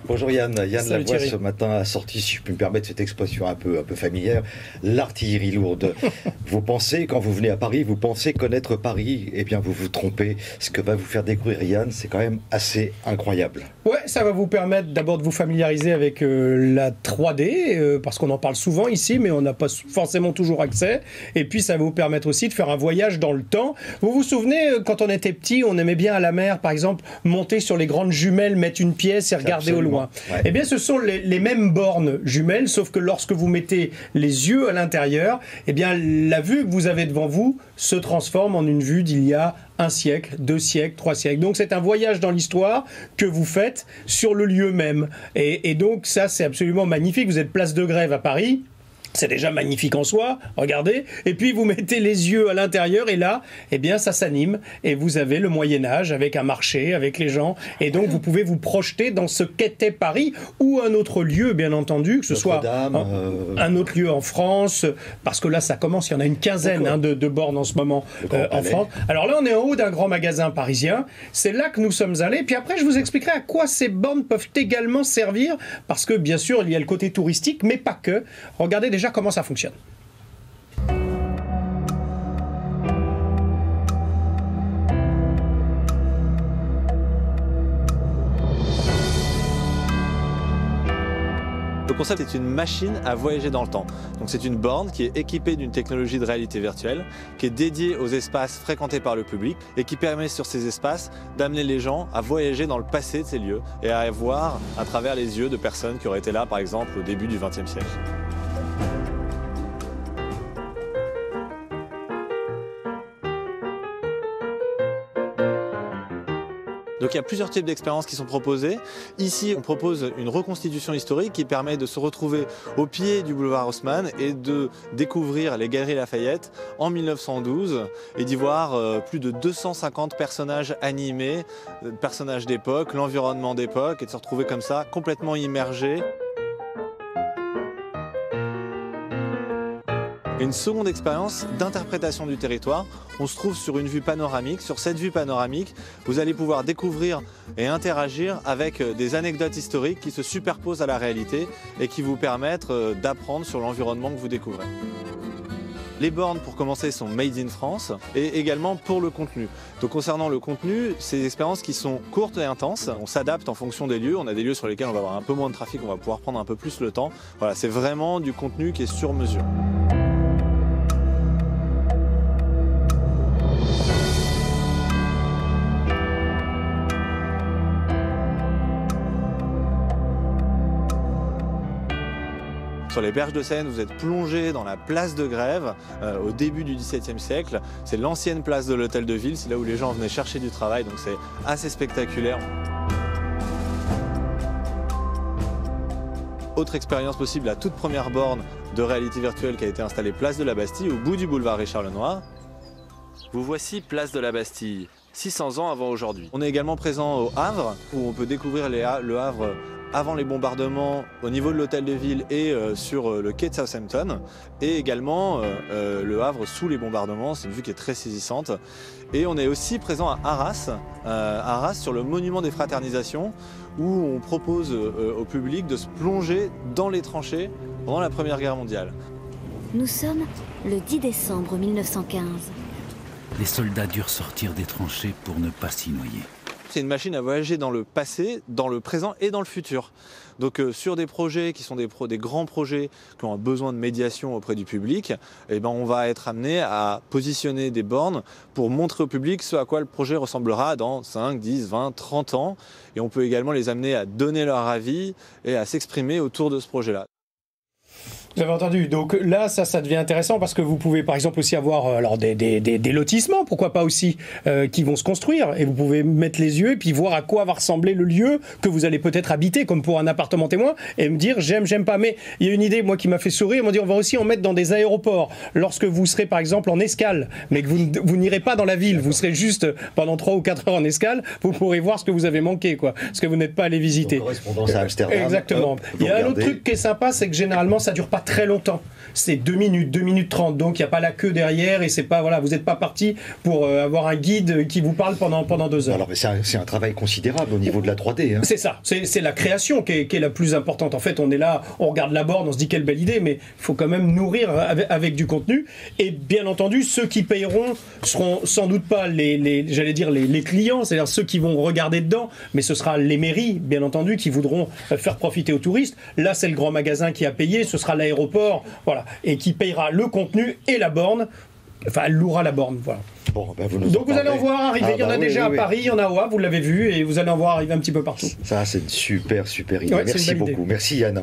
Bonjour Yann. Yann Salut Lavoie Thierry. ce matin a sorti, si je puis me permettre cette expression un peu familière, l'artillerie lourde. Vous pensez, quand vous venez à Paris, vous pensez connaître Paris, eh bien vous vous trompez. Ce que va vous faire découvrir Yann, c'est quand même assez incroyable. Ouais, ça va vous permettre d'abord de vous familiariser avec la 3D, parce qu'on en parle souvent ici, mais on n'a pas forcément toujours accès. Et puis ça va vous permettre aussi de faire un voyage dans le temps. Vous vous souvenez, quand on était petit, on aimait bien à la mer, par exemple, monter sur les grandes jumelles, mettre une pièce et regarder au loin. Ouais. Eh bien, ce sont les mêmes bornes jumelles, sauf que lorsque vous mettez les yeux à l'intérieur, eh bien, la vue que vous avez devant vous se transforme en une vue d'il y a 1 siècle, 2 siècles, 3 siècles. Donc c'est un voyage dans l'histoire que vous faites sur le lieu même. Et donc ça, c'est absolument magnifique. Vous êtes place de Grève à Paris. C'est déjà magnifique en soi, regardez. Et puis vous mettez les yeux à l'intérieur et là, eh bien ça s'anime et vous avez le Moyen-Âge avec un marché, avec les gens. Et donc vous pouvez vous projeter dans ce qu'était Paris ou un autre lieu, bien entendu, que ce soit un autre lieu en France, parce que là ça commence, il y en a une quinzaine de bornes en ce moment en France. Alors là on est en haut d'un grand magasin parisien, c'est là que nous sommes allés. Puis après je vous expliquerai à quoi ces bornes peuvent également servir, parce que bien sûr il y a le côté touristique, mais pas que. Regardez déjà comment ça fonctionne. Le concept est une machine à voyager dans le temps. Donc c'est une borne qui est équipée d'une technologie de réalité virtuelle, qui est dédiée aux espaces fréquentés par le public et qui permet sur ces espaces d'amener les gens à voyager dans le passé de ces lieux et à voir à travers les yeux de personnes qui auraient été là par exemple au début du XXe siècle. Donc il y a plusieurs types d'expériences qui sont proposées. Ici, on propose une reconstitution historique qui permet de se retrouver au pied du boulevard Haussmann et de découvrir les Galeries Lafayette en 1912 et d'y voir plus de 250 personnages animés, personnages d'époque, l'environnement d'époque, et de se retrouver comme ça complètement immergé. Et une seconde expérience d'interprétation du territoire, on se trouve sur une vue panoramique. Sur cette vue panoramique, vous allez pouvoir découvrir et interagir avec des anecdotes historiques qui se superposent à la réalité et qui vous permettent d'apprendre sur l'environnement que vous découvrez. Les bornes, pour commencer, sont made in France et également pour le contenu. Donc concernant le contenu, c'est des expériences qui sont courtes et intenses. On s'adapte en fonction des lieux. On a des lieux sur lesquels on va avoir un peu moins de trafic, on va pouvoir prendre un peu plus le temps. Voilà, c'est vraiment du contenu qui est sur mesure. Sur les berges de Seine, vous êtes plongé dans la place de Grève au début du XVIIe siècle. C'est l'ancienne place de l'Hôtel de Ville, c'est là où les gens venaient chercher du travail, donc c'est assez spectaculaire. Autre expérience possible, la toute première borne de réalité virtuelle qui a été installée place de la Bastille, au bout du boulevard Richard-Lenoir. Vous voici place de la Bastille, 600 ans avant aujourd'hui. On est également présent au Havre, où on peut découvrir le Havre avant les bombardements au niveau de l'hôtel de ville et sur le quai de Southampton, et également le Havre sous les bombardements. C'est une vue qui est très saisissante. Et on est aussi présent à Arras sur le monument des fraternisations, où on propose au public de se plonger dans les tranchées pendant la Première Guerre mondiale. Nous sommes le 10 décembre 1915. Les soldats durent sortir des tranchées pour ne pas s'y noyer. C'est une machine à voyager dans le passé, dans le présent et dans le futur. Donc sur des projets qui sont des grands projets qui ont un besoin de médiation auprès du public, eh ben, on va être amené à positionner des bornes pour montrer au public ce à quoi le projet ressemblera dans 5, 10, 20, 30 ans. Et on peut également les amener à donner leur avis et à s'exprimer autour de ce projet-là. Vous avez entendu. Donc là, ça devient intéressant parce que vous pouvez par exemple aussi avoir alors des lotissements, pourquoi pas aussi, qui vont se construire. Et vous pouvez mettre les yeux et puis voir à quoi va ressembler le lieu que vous allez peut-être habiter, comme pour un appartement témoin, et me dire j'aime pas. Mais il y a une idée, moi, qui m'a fait sourire. On m'a dit on va aussi en mettre dans des aéroports. Lorsque vous serez par exemple en escale, mais que vous n'irez pas dans la ville, vous serez juste pendant 3 ou 4 heures en escale, vous pourrez voir ce que vous avez manqué, quoi, ce que vous n'êtes pas allé visiter. Donc, correspondance à Amsterdam. Exactement. Il y a un autre truc qui est sympa, c'est que généralement ça dure pas très longtemps. C'est 2 minutes, 2 minutes 30, donc il n'y a pas la queue derrière et c'est pas, voilà, vous n'êtes pas parti pour avoir un guide qui vous parle pendant 2 heures. Alors, c'est un travail considérable au niveau de la 3D. Hein. C'est ça, c'est la création qui est la plus importante. En fait, on est là, on regarde la borne, on se dit quelle belle idée, mais il faut quand même nourrir avec du contenu. Et bien entendu, ceux qui payeront seront sans doute pas j'allais dire les clients, c'est-à-dire ceux qui vont regarder dedans, mais ce sera les mairies, bien entendu, qui voudront faire profiter aux touristes. Là, c'est le grand magasin qui a payé, ce sera l'aéroport, voilà, et qui payera le contenu et la borne. Enfin, elle louera la borne, voilà. Bon, ben Donc vous allez en voir arriver, il y en a déjà à Paris, il y en a au Havre, vous l'avez vu, et vous allez en voir arriver un petit peu partout. Ça, c'est une super idée. Ouais, Merci beaucoup. Idée. Merci Yann.